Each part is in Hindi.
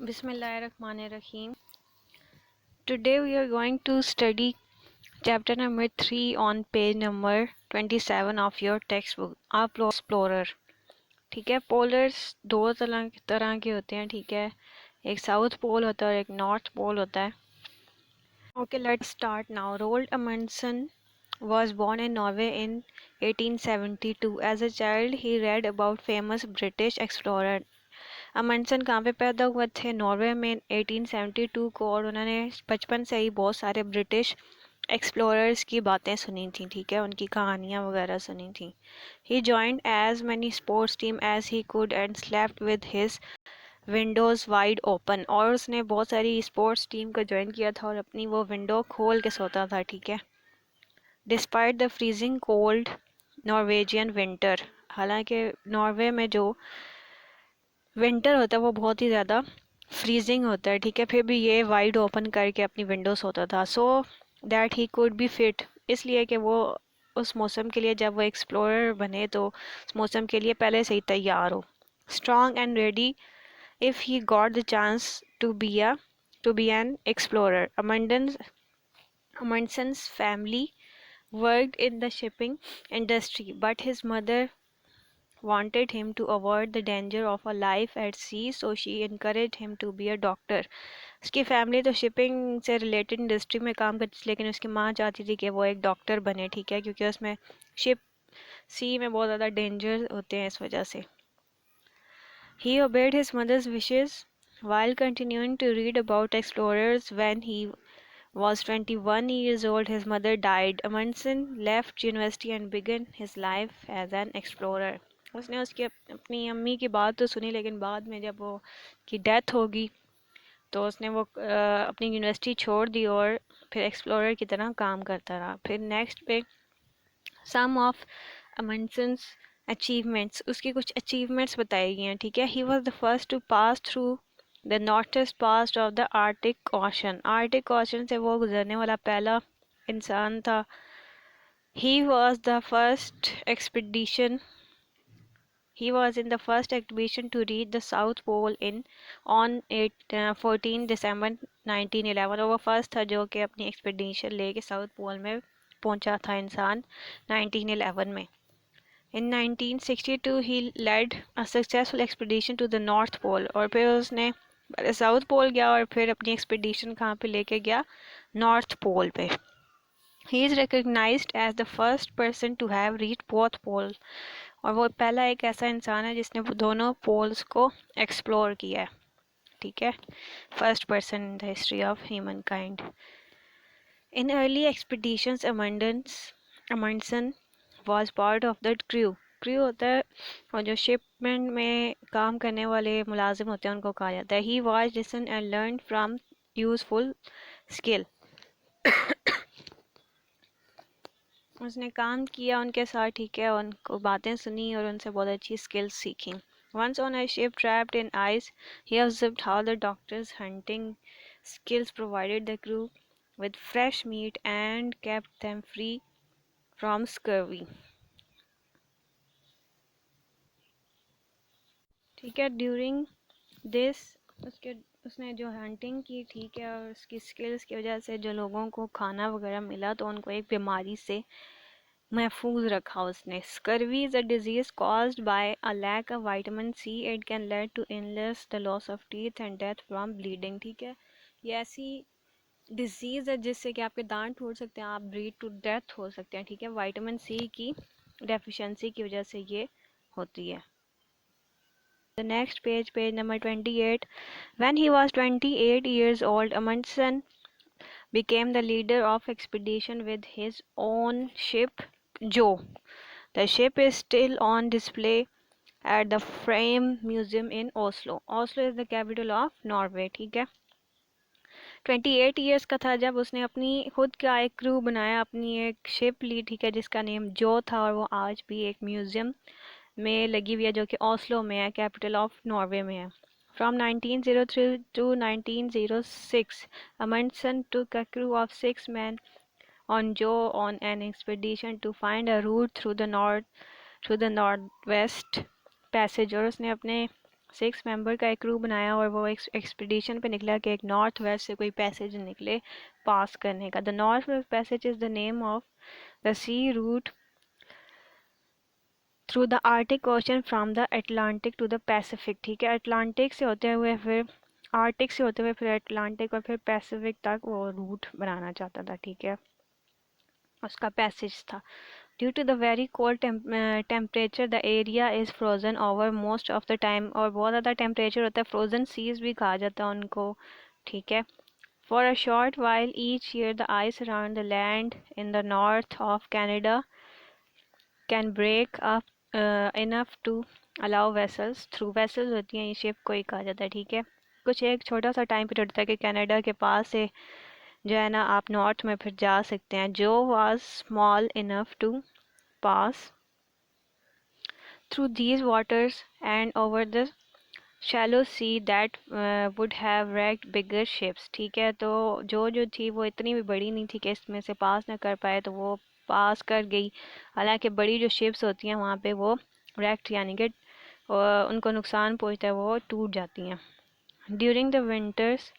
Bismillahirrahmanirrahim. Today we are going to study chapter number 3 on page number 27 of your textbook, A Polar Explorer. ठीक है, पोलर्स दो तरह के होते हैं. ठीक है, एक साउथ पोल होता है और एक नॉर्थ पोल होता है. Okay, let's start now. Roald Amundsen was born in Norway in 1872. As a child, he read about famous British explorer. अमंडसन कहाँ पे पैदा हुए थे? नॉर्वे में 1872 को. और उन्होंने बचपन से ही बहुत सारे ब्रिटिश एक्सप्लोरर्स की बातें सुनी थी. ठीक है, उनकी कहानियाँ वगैरह सुनी थी. He joined as many sports team as he could and slept with his windows wide open. और उसने बहुत सारी स्पोर्ट्स टीम को ज्वाइन किया था और अपनी वो विंडो खोल के सोता था. ठीक है, despite the freezing cold Norwegian winter. हालांकि नॉर्वे में जो विंटर होता है वो बहुत ही ज़्यादा फ्रीजिंग होता है. ठीक है, फिर भी ये वाइड ओपन करके अपनी विंडोज़ होता था. So that he could be fit, इसलिए कि वो उस मौसम के लिए, जब वो एक्सप्लोरर बने तो उस मौसम के लिए पहले से ही तैयार हो. Strong and ready if he got the chance to be an explorer. Amundsen's family worked in the shipping industry, but his mother wanted him to avoid the danger of a life at sea, so she encouraged him to be a doctor. उसकी फैमिली तो शिपिंग से रिलेटेड इंडस्ट्री में काम करती थी, लेकिन उसकी माँ चाहती थी कि वो एक डॉक्टर बने. ठीक है, क्योंकि उसमें शिप सी में बहुत ज़्यादा डेंजर होते हैं, इस वजह से. He obeyed his mother's wishes while continuing to read about explorers. When he was 21 years old, his mother died. Amundsen left university and began his life as an explorer. उसने उसकी अपनी अम्मी की बात तो सुनी, लेकिन बाद में जब वो की डेथ होगी तो उसने वो अपनी यूनिवर्सिटी छोड़ दी और फिर एक्सप्लोरर की तरह काम करता रहा. फिर नेक्स्ट पे सम ऑफ अमंडसन्स अचीवमेंट्स, उसकी कुछ अचीवमेंट्स बताई गई हैं. ठीक है, he was the first to pass through the northeast passage of the Arctic ocean. Arctic ocean से वो गुजरने वाला पहला इंसान था. He was the first expedition He was in the first expedition to reach the South Pole on 14 December 1911. और वो फर्स्ट था जो कि अपनी एक्सपीडिशन लेके साउथ पोल में पहुंचा था इंसान 1911 में. In 1962 he led a successful expedition to the North Pole. और फिर उसने साउथ पोल गया और फिर अपनी एक्सपीडिशन कहाँ पे लेके गया? नॉर्थ पोल पे. He is recognized as the first person to have reached both poles. और वो पहला एक ऐसा इंसान है जिसने दोनों पोल्स को एक्सप्लोर किया है. ठीक है, first person in the history of humankind. In early expeditions Amundsen was part of the crew. Crew होता है और जो शिपमेंट में काम करने वाले मुलाजिम होते हैं उनको कहा जाता है. He was listen and learn from useful skill. उसने काम किया उनके साथ. ठीक है, उनको बातें सुनी और उनसे बहुत अच्छी स्किल्स सीखी. Once on a ship trapped in ice, he observed how the doctor's hunting skills provided the crew with fresh meat and kept them free from scurvy. ठीक है, ड्यूरिंग दिस उसने जो हंटिंग की, ठीक है, और उसकी स्किल्स की वजह से जो लोगों को खाना वगैरह मिला तो उनको एक बीमारी से महफूज रखा उसने. Scurvy is a disease caused by a lack of vitamin C. It can lead to illness, the loss of teeth and death from bleeding. ठीक है, ये ऐसी डिजीज़ है जिससे कि आपके दांत टूट सकते हैं, आप ब्लीड टू डेथ हो सकते हैं. ठीक है, विटामिन सी की डेफिशिएंसी की वजह से ये होती है. The next page, page number 28. When he was 28 years old, Amundsen became the leader of expedition with his own ship, Jo. The ship is still on display at the Frame Museum in Oslo. Oslo is the capital of Norway. ठीक है, 28 ईयर्स का था जब उसने अपनी खुद का एक क्रू बनाया, अपनी एक शिप ली. ठीक है, जिसका नेम जो था और वो आज भी एक म्यूज़ियम में लगी हुई है जो कि ओस्लो में है, कैपिटल ऑफ नॉर्वे में है. From 1903 to 1906, Amundsen took a crew of 6 men on an expedition to find a route through the northwest passage. और उसने अपने 6 मेंबर का एक क्रू बनाया और वो एक एक्सपीडिशन पे निकला कि एक नॉर्थ वेस्ट से कोई पैसेज निकले पास करने का। The north west passage is the name of the sea route through the Arctic ocean from the Atlantic to the Pacific. ठीक है, अटलांटिक से होते हुए फिर आर्टिक से होते हुए फिर अटलांटिक और फिर पैसिफिक तक वो रूट बनाना चाहता था। ठीक है, उसका पैसेज था। Due to the very cold temperature the area is frozen over most of the time, और बहुत ज़्यादा टेम्परेचर होता है, फ्रोज़न सीज भी कहा जाता है उनको। ठीक है, for a short while each year the ice around the land in the north of Canada can break up enough to allow vessels through. Vessels होती हैं, ये शिप को ही कहा जाता है। ठीक है, कुछ एक छोटा सा टाइम पीरियड होता है कि कनाडा के पास से जो है ना आप नॉर्थ में फिर जा सकते हैं। जो was small enough to pass through these waters and over the shallow sea that would have wrecked bigger ships. ठीक है, तो जो थी वो इतनी भी बड़ी नहीं थी कि इसमें से पास ना कर पाए, तो वो पास कर गई। हालांकि बड़ी जो शिप्स होती हैं वहाँ पे वो wrecked यानी कि उनको नुकसान पहुँचता है, वो टूट जाती हैं। During the winters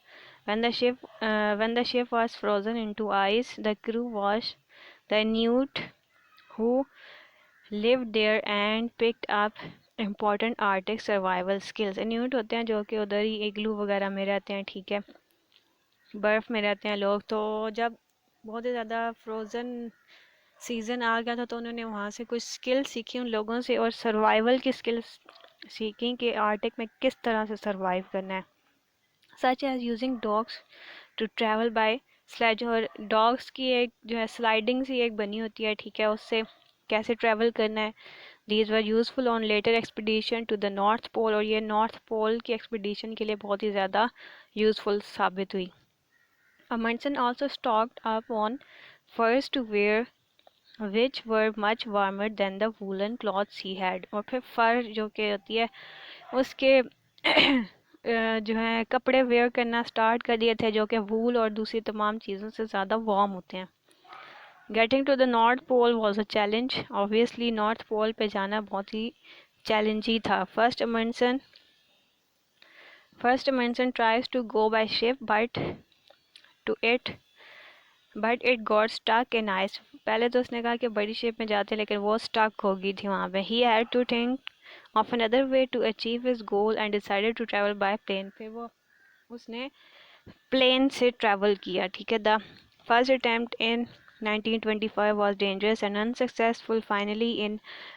when the ship was frozen into ice, the crew was the Inuit who lived there and picked up important Arctic survival skills। इन्यूट होते हैं जो कि उधर ही इग्लू वगैरह में रहते हैं। ठीक है, बर्फ़ में रहते हैं लोग। तो जब बहुत ही ज़्यादा फ्रोज़न सीज़न आ गया था तो उन्होंने वहाँ से कुछ स्किल सीखी उन लोगों से, और सर्वाइवल की स्किल्स सीखी कि आर्टिक में किस तरह से सर्वाइव करना है। Such as using dogs to travel by sledge, और डॉग्स की एक जो है स्लाइडिंग सी एक बनी होती है। ठीक है, उससे कैसे ट्रैवल करना है। These were useful on later expedition to the north pole, और ये नॉर्थ पोल की एक्सपीडिशन के लिए बहुत ही ज़्यादा यूजफुल साबित हुई। Amundsen also stocked up on furs to wear which were much warmer than the woollen clothes he had, और फिर फर जो कि होती है उसके जो है कपड़े वेयर करना स्टार्ट कर दिए थे जो कि वूल और दूसरी तमाम चीज़ों से ज़्यादा वार्म होते हैं। Getting to the north pole was a challenge. Obviously north pole पे जाना बहुत ही चैलेंजी था। First Amundsen tries to go by ship to it but it got stuck in ice. पहले तो उसने कहा कि बड़ी शिप में जाते, लेकिन वो स्टक हो गई थी वहाँ पे। He had to think of another way to achieve his goal and decided to travel by plane. फिर वो उसने प्लेन से ट्रैवल किया। ठीक है, the first attempt in 1925 was dangerous and unsuccessful. Finally, in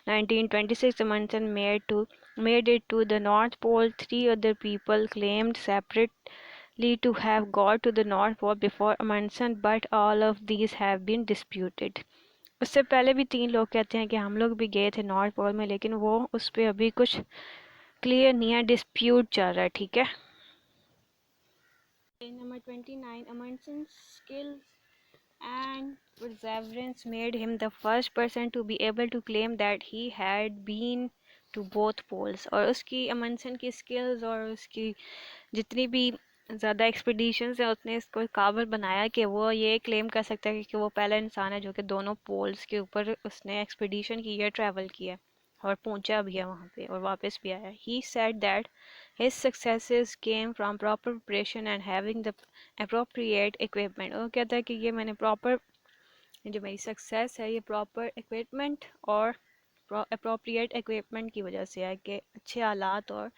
1926, Amundsen made it to the North Pole. Three other people claimed separately to have got to the North Pole before Amundsen, but all of these have been disputed. उससे पहले भी 3 लोग कहते हैं कि हम लोग भी गए थे नॉर्थ पोल में, लेकिन वो उस पर अभी कुछ क्लियर नहीं है, डिस्प्यूट चल रहा है। ठीक है, number 29, Amundsen's skills and perseverance made him the first person to be able to claim that he had been to both poles। और उसकी अमंडसन की स्किल्स और उसकी जितनी भी ज़्यादा एक्सपीडिशंस है उसने इसको काबिल बनाया कि वो ये क्लेम कर सकता है कि वो पहला इंसान है जो कि दोनों पोल्स के ऊपर उसने एक्सपीडिशन की है, ट्रैवल किया और पहुंचा भी है वहाँ पे और वापस भी आया। He said that his successes came from proper preparation and having the appropriate equipment। वो कहता है कि ये मैंने प्रॉपर, जो मेरी सक्सेस है ये प्रॉपर इक्विपमेंट और अप्रोप्रिएट इक्विपमेंट की वजह से है कि अच्छे आलात और